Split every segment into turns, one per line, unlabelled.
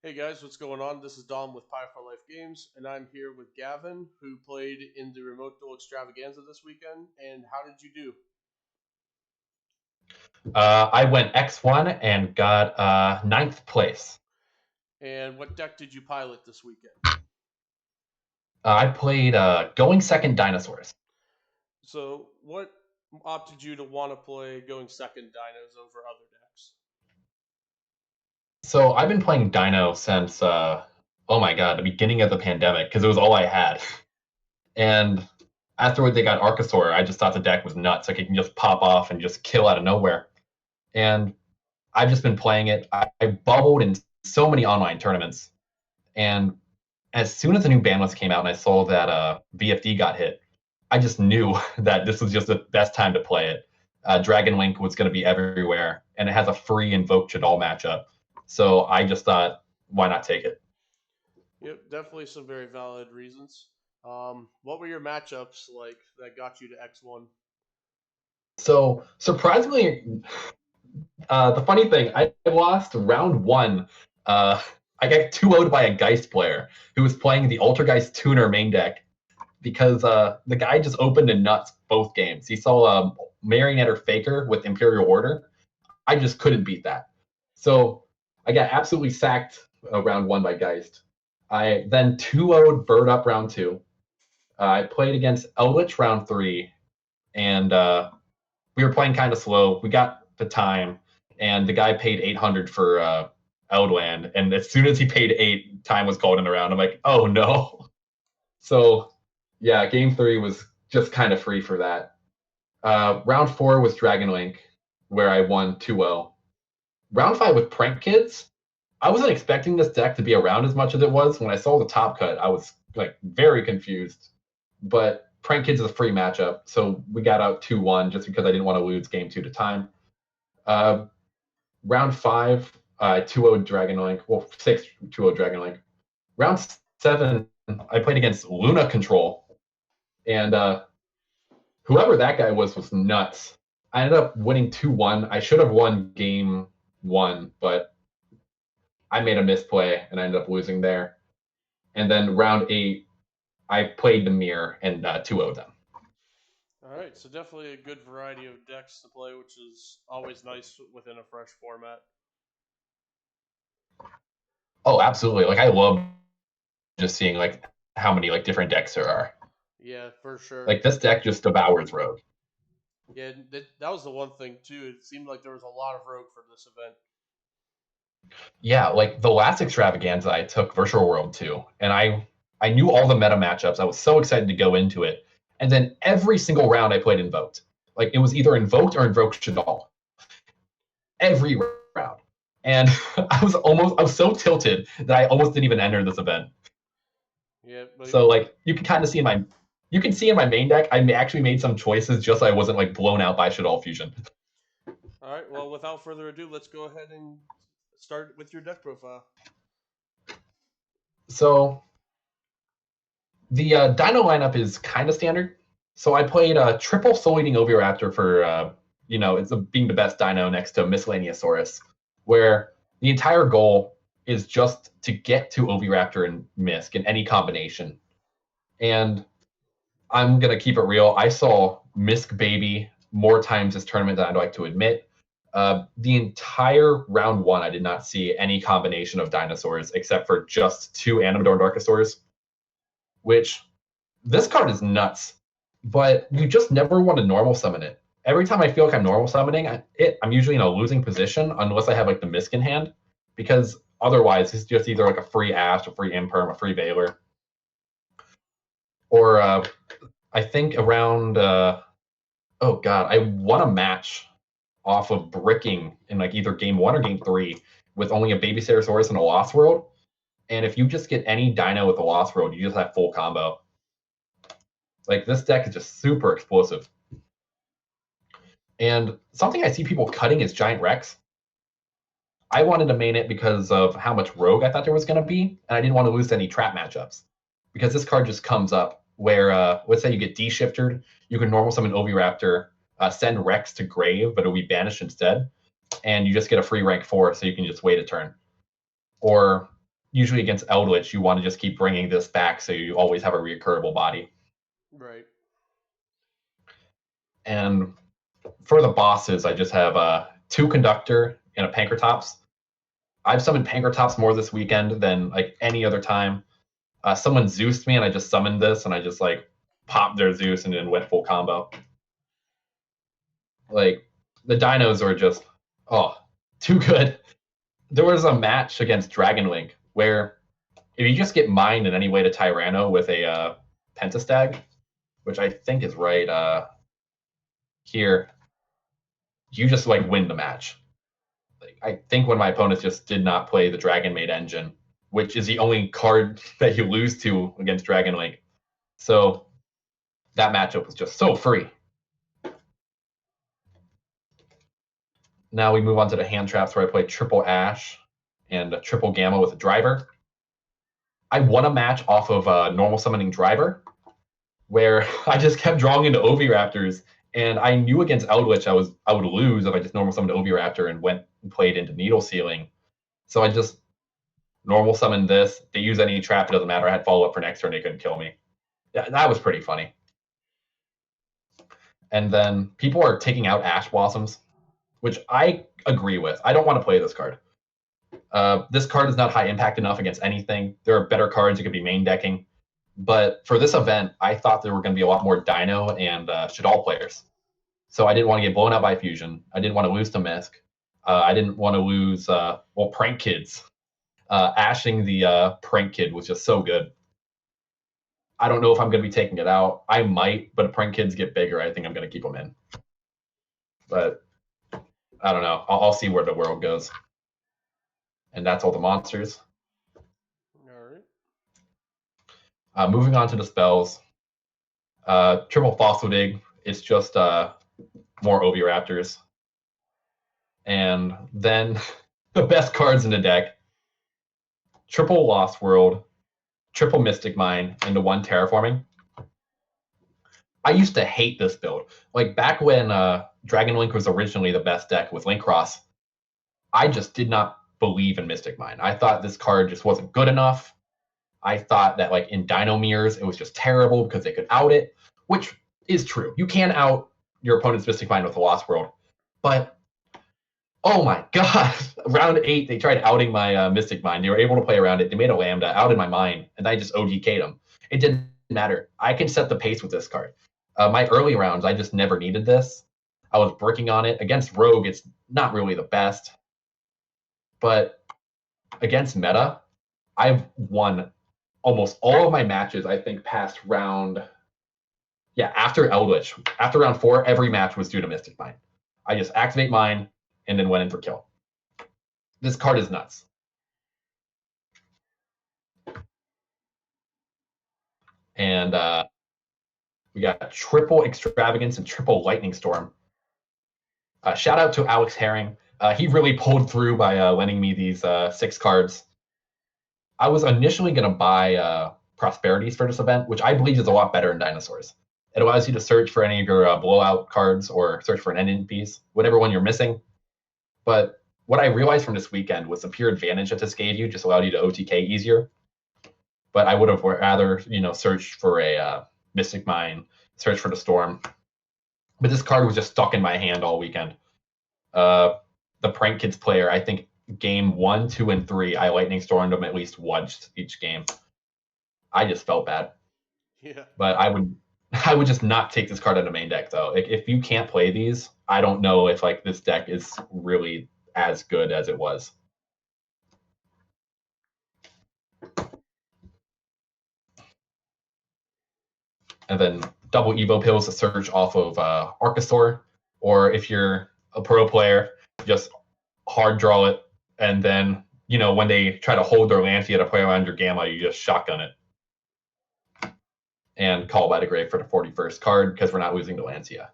Hey guys, what's going on? This is Dom with Pie for Life Games, and I'm here with Gavin, who played in the remote Duel Extravaganza this weekend. And how did you do?
I went X1 and got ninth place.
And what deck did you pilot this weekend?
I played Going Second Dinosaurs.
So, what opted you to want to play going second dinos over other decks?
So I've been playing Dino since, oh my god, the beginning of the pandemic, because it was all I had. And afterward, they got Archosaur. I just thought the deck was nuts. Like it can just pop off and just kill out of nowhere. And I've just been playing it. I bubbled in so many online tournaments. And as soon as the new ban list came out and I saw that VFD got hit, I just knew that this was just the best time to play it. Dragon Link was going to be everywhere, and it has a free Invoke Chadal matchup. So I just thought, why not take it?
Yep, definitely some very valid reasons. What were your matchups like that got you to X1?
So surprisingly, the funny thing, I lost round one. I got 2-0'd by a Geist player who was playing the Ultrageist Tuner main deck because the guy just opened and nuts both games. He saw Marionette Faker with Imperial Order. I just couldn't beat that. So I got absolutely sacked round one by Geist. I then 2-0'd Bird Up round two. I played against Eldritch round three, and we were playing kind of slow. We got the time, and the guy paid 800 for Eldland, and as soon as he paid 8, time was called in the round. I'm like, oh no. So yeah, game three was just kind of free for that. Round four was Dragon Link, where I won 2-0. Round five with Prank Kids, I wasn't expecting this deck to be around as much as it was. When I saw the top cut, I was like very confused. But Prank Kids is a free matchup, so we got out 2-1 just because I didn't want to lose game two to time. Round five, 2-0 Dragon Link. Well, 6-2-0 Dragon Link. Round seven, I played against Luna Control, and whoever that guy was nuts. I ended up winning 2-1. I should have won game one, but I made a misplay and I ended up losing there. And then round eight, I played the mirror and 2-0'd them.
All right, so definitely a good variety of decks to play, which is always nice within a fresh format.
Oh, absolutely. Like I love just seeing like how many like different decks there are.
Yeah, for sure.
Like this deck just devours Rogue.
Yeah, that was the one thing too. It seemed like there was a lot of rogue for this event.
Yeah, like the last extravaganza I took Virtual World 2, and I knew all the meta matchups. I was so excited to go into it. And then every single round I played Invoked. Like it was either Invoked or Invoked Shadal. Every round. And I was so tilted that I almost didn't even enter this event.
Yeah, but
So like you can kind of see in my main deck, I actually made some choices just so I wasn't like blown out by Shadal Fusion.
all right. Well, without further ado, let's go ahead and start with your deck profile.
So the Dino lineup is kind of standard. So I played a triple Soul Eating Oviraptor for it's being the best Dino next to Miscellaneousaurus, where the entire goal is just to get to Oviraptor and Misk in any combination. And I'm gonna keep it real. I saw Misk Baby more times this tournament than I'd like to admit. The entire round one, I did not see any combination of dinosaurs except for just two Animador Darkosaurs, which this card is nuts, but you just never want to normal summon it. Every time I feel like I'm normal summoning I'm usually in a losing position unless I have like the Misk in hand, because otherwise it's just either like a free Ash, a free Imperm, a free Veiler, or I think around oh god, I won a match off of bricking in like either game one or game three with only a Babysaurus and a Lost World. And if you just get any Dino with a Lost World, you just have full combo. Like this deck is just super explosive. And something I see people cutting is Giant Rex. I wanted to main it because of how much Rogue I thought there was going to be, and I didn't want to lose to any trap matchups. Because this card just comes up where, let's say you get D-shifted, you can normal summon Oviraptor, send Rex to Grave, but it'll be banished instead, and you just get a free rank 4, so you can just wait a turn. Or usually against Eldritch, you want to just keep bringing this back so you always have a recurable body.
Right.
And for the bosses, I just have 2 Conductor and a Pankratops. I've summoned Pankratops more this weekend than like any other time. Someone Zeused me, and I just summoned this, and I just like popped their Zeus and then went full combo. Like the dinos are just too good. There was a match against Dragon Link where if you just get mined in any way to Tyranno with a Pentastag, which I think is right here, you just like win the match. Like, I think one of my opponents just did not play the Dragon Maid engine, which is the only card that you lose to against Dragon Link. So that matchup was just so free. Now we move on to the hand traps where I play triple Ash and a triple Gamma with a driver. I won a match off of normal summoning driver where I just kept drawing into Oviraptors, and I knew against Eldritch I would lose if I just normal summoned Oviraptor and went and played into Needle Sealing. So I just normal summoned this. They use any trap, it doesn't matter. I had follow up for next turn, they couldn't kill me. Yeah, that was pretty funny. And then people are taking out Ash Blossoms, which I agree with. I don't want to play this card. This card is not high impact enough against anything. There are better cards you could be main decking. But for this event, I thought there were going to be a lot more Dino and Shadal players. So I didn't want to get blown out by Fusion. I didn't want to lose to Misk. I didn't want to lose, Prank Kids. Ashing the Prank Kid was just so good. I don't know if I'm going to be taking it out. I might, but if Prank Kids get bigger, I think I'm going to keep them in. But I don't know. I'll see where the world goes. And that's all the monsters.
All
right. Moving on to the spells. Triple Fossil Dig. It's just more Oviraptors. And then the best cards in the deck. Triple Lost World, triple Mystic Mine, into 1 Terraforming. I used to hate this build. Like back when Dragon Link was originally the best deck with Link Cross, I just did not believe in Mystic Mine. I thought this card just wasn't good enough. I thought that like in Dino Mirrors, it was just terrible because they could out it, which is true. You can out your opponent's Mystic Mine with a Lost World. But, oh my god, round 8, they tried outing my Mystic Mine. They were able to play around it. They made a Lambda, outed my mine, and I just OGK'd them. It didn't matter. I can set the pace with this card. My early rounds, I just never needed this. I was bricking on it. Against Rogue, it's not really the best. But against meta, I've won almost all of my matches, I think, past round... Yeah, after Eldritch. After round 4, every match was due to Mystic Mine. I just activate mine and then went in for kill. This card is nuts. And we got triple Extravagance and triple Lightning Storm. Shout out to Alex Herring. He really pulled through by lending me these 6 cards. I was initially going to buy Prosperities for this event, which I believe is a lot better in Dinosaurs. It allows you to search for any of your blowout cards or search for an ending piece, whatever one you're missing. But what I realized from this weekend was the pure advantage that this gave you just allowed you to OTK easier. But I would have rather, searched for a Mystic Mine, search for the Storm. But this card was just stuck in my hand all weekend. The Prank Kids player, I think game 1, 2, and 3, I Lightning Stormed them at least once each game. I just felt bad.
Yeah.
But I would just not take this card out of main deck though. Like, if you can't play these, I don't know if like this deck is really as good as it was. And then double Evo pills to search off of Archosaur, or if you're a pro player, just hard draw it, and then when they try to hold their Lancia to play around your Gamma, you just shotgun it and call by the grave for the 41st card because we're not losing the Lancia.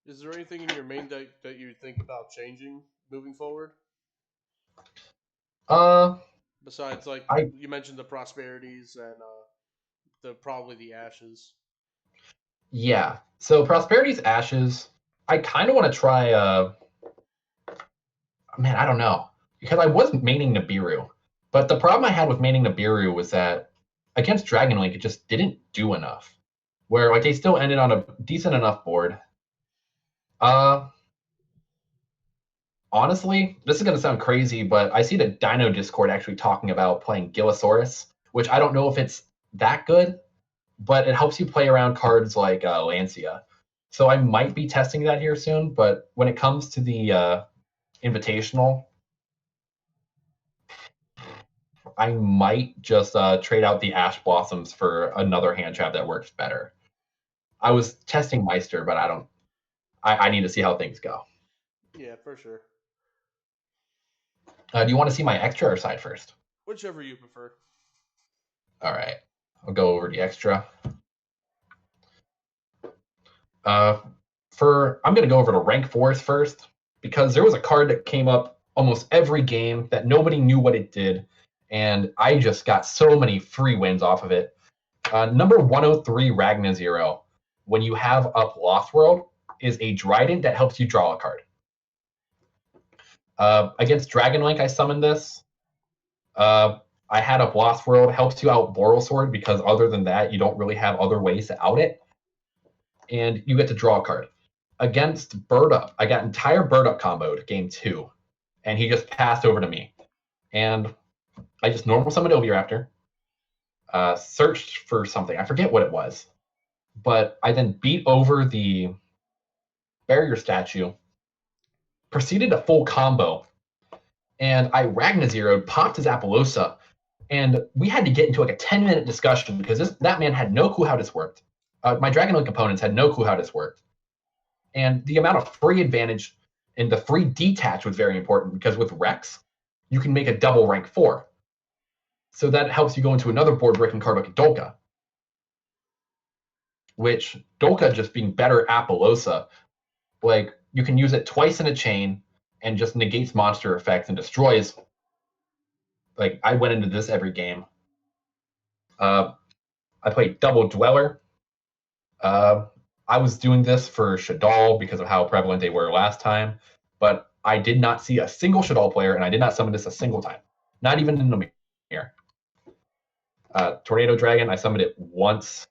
Is there anything in your main deck that you think about changing moving forward? Besides, like you mentioned, the Prosperities and probably the Ashes.
Yeah. So Prosperities, Ashes. I kind of want to try. Man, I don't know. because I wasn't maining Nibiru. But the problem I had with maining Nibiru was that against Dragon Link, it just didn't do enough. Where like they still ended on a decent enough board. Honestly, this is going to sound crazy, but I see the Dino Discord actually talking about playing Gillosaurus, which I don't know if it's that good, but it helps you play around cards like Lancia. So I might be testing that here soon, but when it comes to the Invitational, I might just trade out the Ash Blossoms for another hand trap that works better. I was testing Meister, but I need to see how things go.
Yeah, for sure.
Do you want to see my extra or side first?
Whichever you prefer.
All right. I'll go over the extra. I'm going to go over to rank 4s first, because there was a card that came up almost every game that nobody knew what it did, and I just got so many free wins off of it. Number 103, Ragna Zero. When you have up Lost World, is a Dryden that helps you draw a card. Against Dragon Link, I summoned this. I had up Lost World, helps you out Boral Sword, because other than that, you don't really have other ways to out it. And you get to draw a card. Against Bird Up, I got entire Bird Up comboed game 2, and he just passed over to me. And I just normal summoned Oviraptor, searched for something. I forget what it was. But I then beat over the barrier statue, proceeded a full combo, and I Ragna Zero'd, popped his Apollosa, and we had to get into like a 10-minute discussion because that man had no clue how this worked. My Dragon Link opponents had no clue how this worked. And the amount of free advantage and the free detach was very important, because with Rex, you can make a double rank 4. So that helps you go into another board breaking card like Dolka, which Dolka just being better Apollosa, like you can use it twice in a chain and just negates monster effects and destroys. Like I went into this every game. I played Double Dweller. I was doing this for Shadal because of how prevalent they were last time, but I did not see a single Shadal player, and I did not summon this a single time. Not even in the mirror. Tornado Dragon, I summoned it once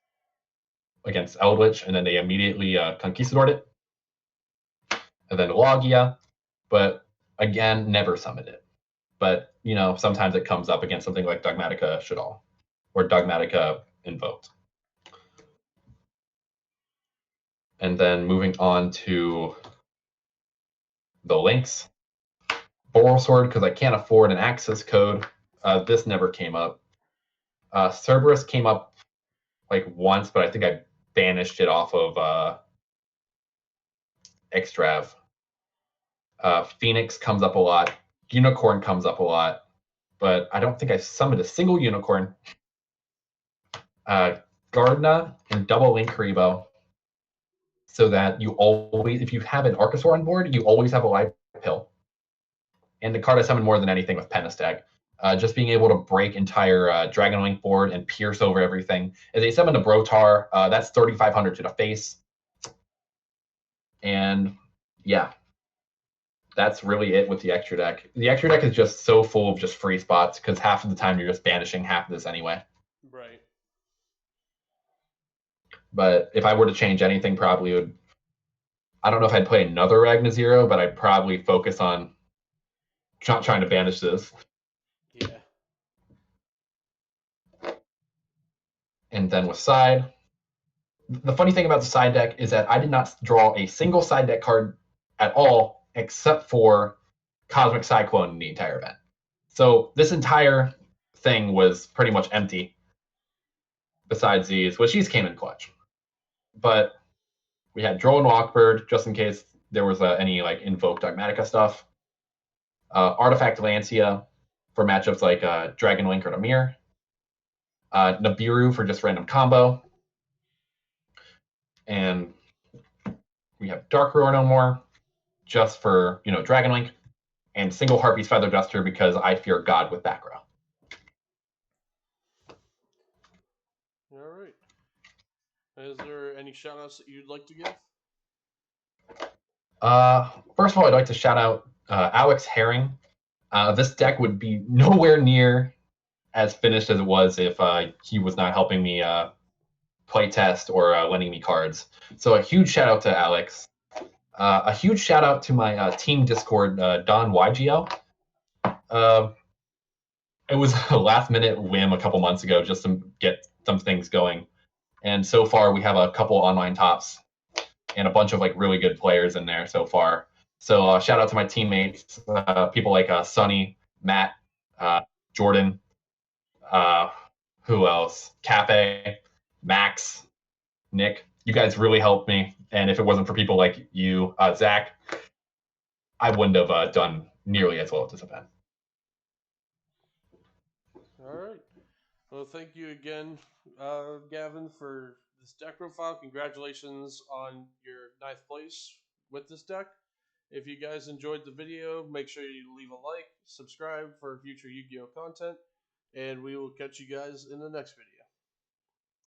against Eldritch, and then they immediately Conquistadored it. And then Logia, but again, never summoned it. But, you know, sometimes it comes up against something like Dogmatica Shadal or Dogmatica Invoked. And then moving on to the links. Boral Sword, because I can't afford an access code. This never came up. Cerberus came up like once, but I think I banished it off of Extrav. Phoenix comes up a lot. Unicorn comes up a lot, but I don't think I summoned a single Unicorn. Gardna and double link Karibo, so that you always, if you have an Archosaur on board, you always have a live pill. And the card I summon more than anything with Pentestag. Just being able to break entire Dragon Link board and pierce over everything. As they summon a Brotar, that's 3,500 to the face. And yeah, that's really it with the extra deck. The extra deck is just so full of just free spots, because half of the time you're just banishing half of this anyway.
Right.
But if I were to change anything, probably would. I don't know if I'd play another Ragna Zero, but I'd probably focus on trying to banish this.
Yeah.
And then with side, the funny thing about the side deck is that I did not draw a single side deck card at all, except for Cosmic Cyclone in the entire event. So this entire thing was pretty much empty, besides these, which these came in clutch. But we had Drone Walkbird, just in case there was any like Invoke Dogmatica stuff. Artifact Lancia for matchups like Dragon Link or Namir. Nibiru for just random combo. And we have Dark Roar no more, just for, you know, Dragon Link. And single Harpy's Feather Duster because I fear God with back row.
All right. Is there any shout outs that you'd like to give?
First of all, I'd like to shout out Alex Herring. This deck would be nowhere near as finished as it was if he was not helping me play test or lending me cards. So a huge shout out to Alex. A huge shout out to my team Discord, Don Yugioh. It was a last minute whim a couple months ago just to get some things going. And so far we have a couple online tops and a bunch of like really good players in there so far. So shout out to my teammates, people like Sonny, Matt, Jordan, who else? Cafe, Max, Nick. You guys really helped me. And if it wasn't for people like you, Zach, I wouldn't have done nearly as well as this event.
All right. Well, thank you again, Gavin, for this deck profile. Congratulations on your 9th place with this deck. If you guys enjoyed the video, make sure you leave a like, subscribe for future Yu-Gi-Oh content, and we will catch you guys in the next video.